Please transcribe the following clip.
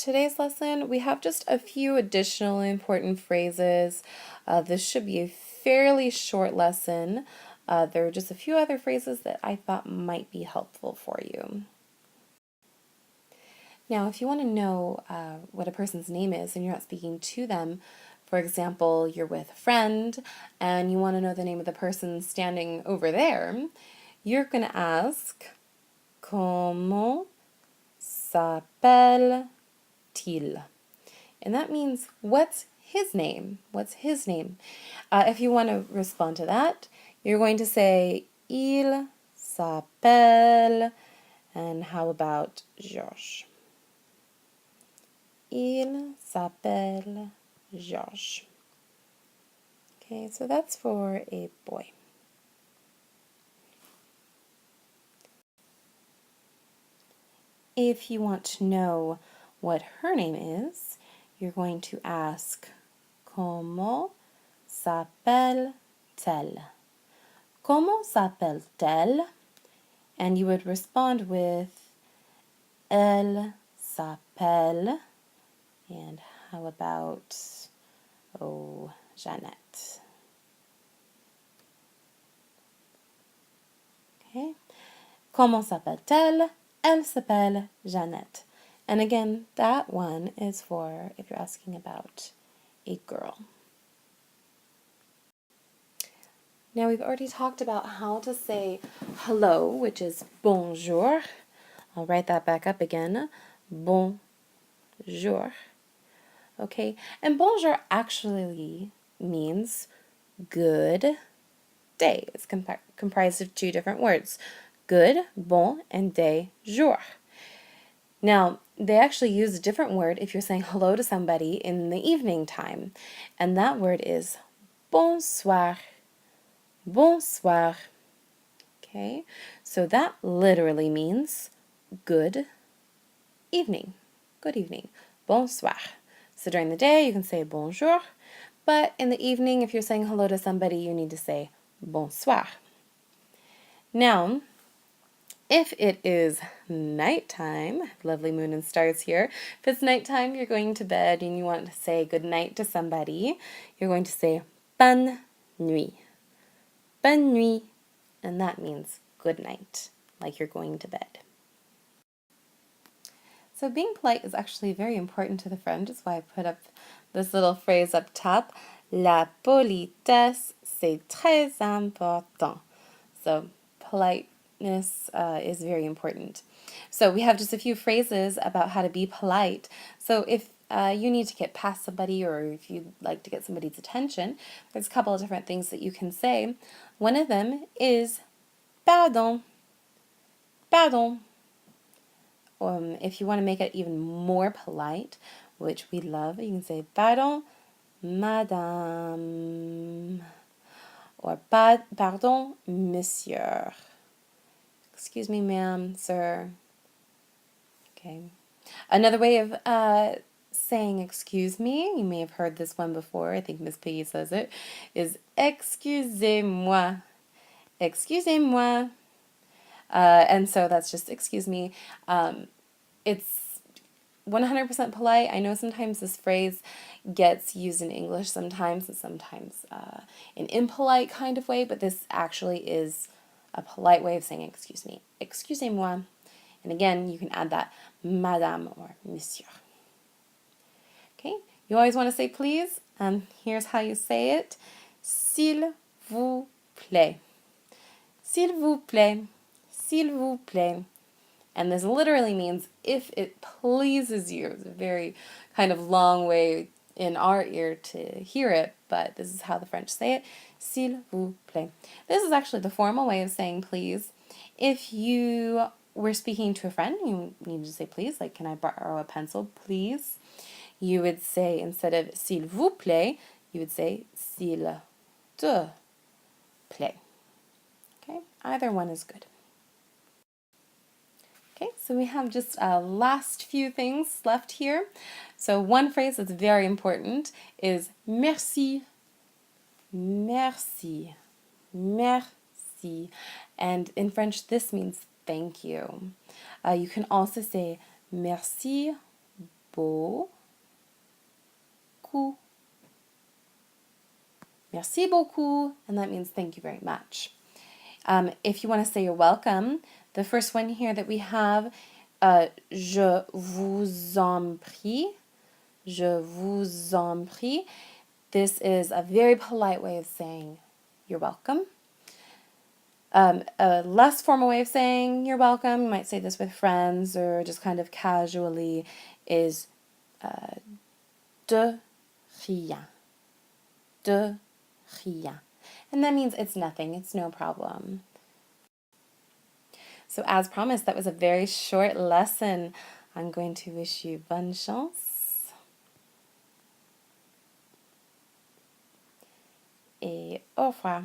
today's lesson, we have just a few additional important phrases. This should be a fairly short lesson. There are just a few other phrases that I thought might be helpful for you. Now, if you want to know what a person's name is and you're not speaking to them, for example, you're with a friend and you want to know the name of the person standing over there, you're going to ask, Comment s'appelle-t-il? And that means, what's his name? What's his name? If you want to respond to that, you're going to say, Il s'appelle, and how about Georges? Il s'appelle Georges. Okay, so that's for a boy. If you want to know what her name is, you're going to ask, Comment s'appelle-t-elle? Comment s'appelle-t-elle? And you would respond with, Elle s'appelle. And how about, Jeannette? Okay. Comment s'appelle-t-elle? Elle s'appelle Jeannette. And again, that one is for if you're asking about a girl. Now we've already talked about how to say hello, which is bonjour. I'll write that back up again. Bonjour. Okay, and bonjour actually means good day. It's comprised of two different words. Good, bon, and day, jour. Now, they actually use a different word if you're saying hello to somebody in the evening time, and that word is bonsoir. Bonsoir. Okay, so that literally means good evening. Good evening. Bonsoir. So during the day, you can say bonjour, but in the evening, if you're saying hello to somebody, you need to say bonsoir. Now, if it is nighttime, lovely moon and stars here, if it's nighttime, you're going to bed and you want to say good night to somebody, you're going to say bonne nuit. Bonne nuit. And that means good night, like you're going to bed. So being polite is actually very important to the French. That's why I put up this little phrase up top. La politesse, c'est très important. So politeness is very important. So we have just a few phrases about how to be polite. So if you need to get past somebody or if you'd like to get somebody's attention, there's a couple of different things that you can say. One of them is pardon. Pardon. If you want to make it even more polite, which we love, you can say pardon, madame, or pardon, monsieur. Excuse me, ma'am, sir. Okay. Another way of saying excuse me, you may have heard this one before, I think Miss Piggy says it, is excusez-moi. Excusez-moi. And so that's just excuse me. It's 100% polite. I know sometimes this phrase gets used in English sometimes and sometimes an impolite kind of way, but this actually is a polite way of saying excuse me. Excusez-moi. And again, you can add that madame or monsieur. Okay, you always want to say please, and here's how you say it. S'il vous plaît. S'il vous plaît. S'il vous plaît. And this literally means if it pleases you. It's a very kind of long way in our ear to hear it, but this is how the French say it. S'il vous plaît. This is actually the formal way of saying please. If you were speaking to a friend, you need to say please, like can I borrow a pencil, please? You would say, instead of s'il vous plaît, you would say s'il te plaît. Okay, either one is good. Okay, so we have just last few things left here. So one phrase that's very important is merci. Merci. Merci. And in French, this means thank you. You can also say merci beaucoup. Merci beaucoup, and that means thank you very much. If you want to say you're welcome, the first one here that we have, je vous en prie. Je vous en prie. This is a very polite way of saying you're welcome. A less formal way of saying you're welcome, you might say this with friends or just kind of casually, is de rien. De rien. And that means it's nothing, it's no problem. So as promised, that was a very short lesson. I'm going to wish you bonne chance. Et au revoir.